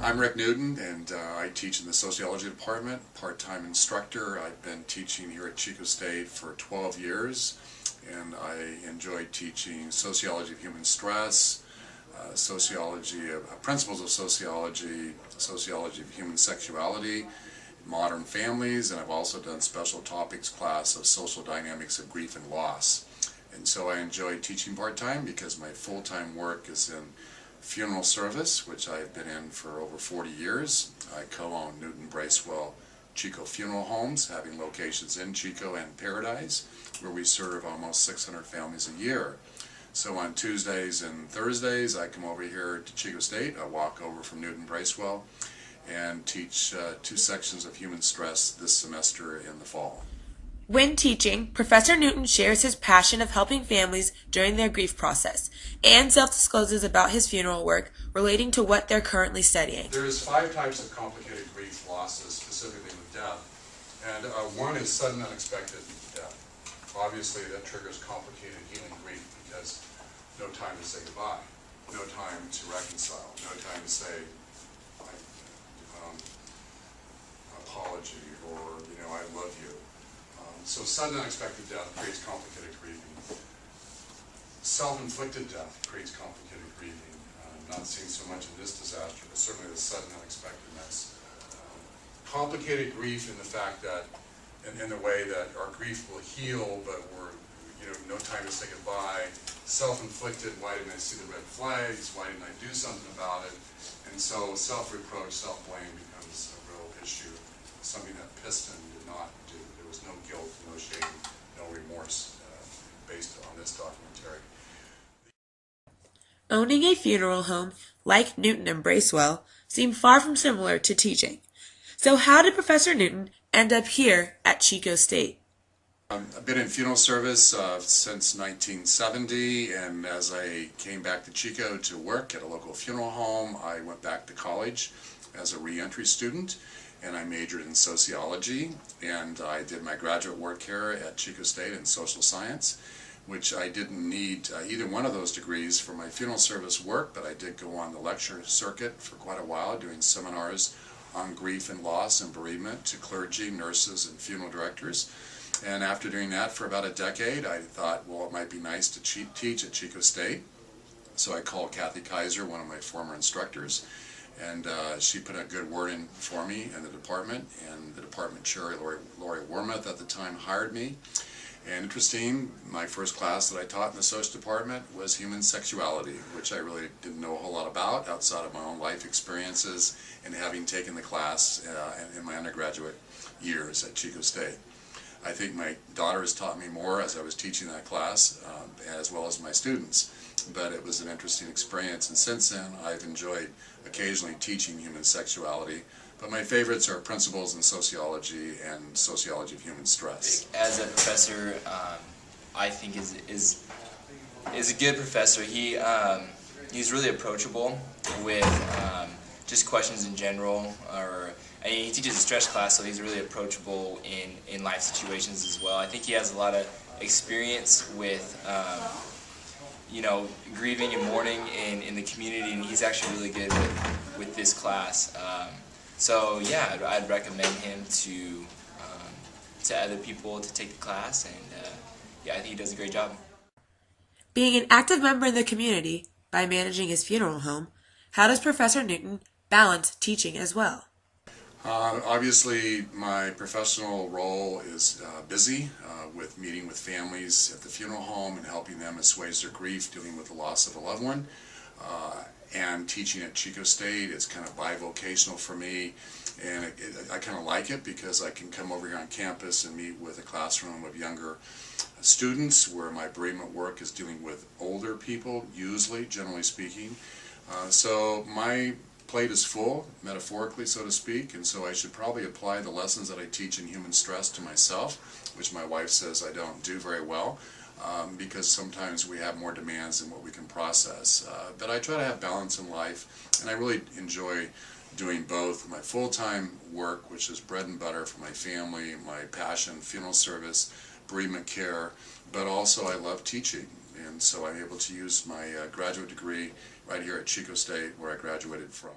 I'm Rick Newton, and I teach in the sociology department, part-time instructor. I've been teaching here at Chico State for 12 years, and I enjoy teaching sociology of human stress, sociology of principles of sociology, sociology of human sexuality, modern families, and I've also done special topics class of social dynamics of grief and loss. And so I enjoy teaching part-time because my full-time work is in funeral service, which I've been in for over 40 years. I co-own Newton Bracewell Chico Funeral Homes, having locations in Chico and Paradise, where we serve almost 600 families a year. So on Tuesdays and Thursdays, I come over here to Chico State. I walk over from Newton Bracewell and teach 2 sections of human stress this semester in the fall. When teaching, Professor Newton shares his passion of helping families during their grief process and self-discloses about his funeral work relating to what they're currently studying. There's 5 types of complicated grief losses, specifically with death. And one is sudden unexpected death. Obviously that triggers complicated healing grief because no time to say goodbye, no time to reconcile, no time to say apology or, I love you. So sudden unexpected death creates complicated grieving. Self-inflicted death creates complicated grieving. Not seen so much in this disaster, but certainly the sudden unexpectedness. Complicated grief in the fact that, in the way that our grief will heal, but we're, no time to say goodbye. Self-inflicted, why didn't I see the red flags? Why didn't I do something about it? And so self-reproach, self-blame becomes a real issue. Something that Piston did not do. There was no guilt, no shame, no remorse based on this documentary. Owning a funeral home, like Newton and Bracewell, seem far from similar to teaching. So how did Professor Newton end up here at Chico State? I've been in funeral service since 1970, and as I came back to Chico to work at a local funeral home, I went back to college as a re-entry student, and I majored in sociology, and I did my graduate work here at Chico State in social science, which I didn't need either one of those degrees for my funeral service work, but I did go on the lecture circuit for quite a while doing seminars on grief and loss and bereavement to clergy, nurses, and funeral directors. And after doing that for about a decade, I thought, well, it might be nice to teach at Chico State. So I called Kathy Kaiser, one of my former instructors, and she put a good word in for me in the department, and the department chair, Lori Wormuth, at the time hired me. And interesting, my first class that I taught in the social department was human sexuality, which I really didn't know a whole lot about outside of my own life experiences and having taken the class in my undergraduate years at Chico State. I think my daughter has taught me more as I was teaching that class, as well as my students. But it was an interesting experience, and since then I've enjoyed occasionally teaching human sexuality, but my favorites are principles in sociology and sociology of human stress. As a professor, I think is a good professor. He's really approachable with just questions in general, and he teaches a stress class, so he's really approachable in life situations as well. I think he has a lot of experience with grieving and mourning in the community, and he's actually really good with this class. So yeah, I'd recommend him to other people to take the class, and yeah, I think he does a great job. Being an active member in the community by managing his funeral home, how does Professor Newton balance teaching as well? Obviously, my professional role is busy with meeting with families at the funeral home and helping them assuage their grief, dealing with the loss of a loved one. And teaching at Chico State is kind of bivocational for me, and I kind of like it because I can come over here on campus and meet with a classroom of younger students where my bereavement work is dealing with older people, usually, generally speaking. So my plate is full, metaphorically so to speak, and so I should probably apply the lessons that I teach in human stress to myself, which my wife says I don't do very well, because sometimes we have more demands than what we can process. But I try to have balance in life, and I really enjoy doing both my full-time work, which is bread and butter for my family, my passion, funeral service, bereavement care, but also I love teaching. And so I'm able to use my graduate degree right here at Chico State, where I graduated from.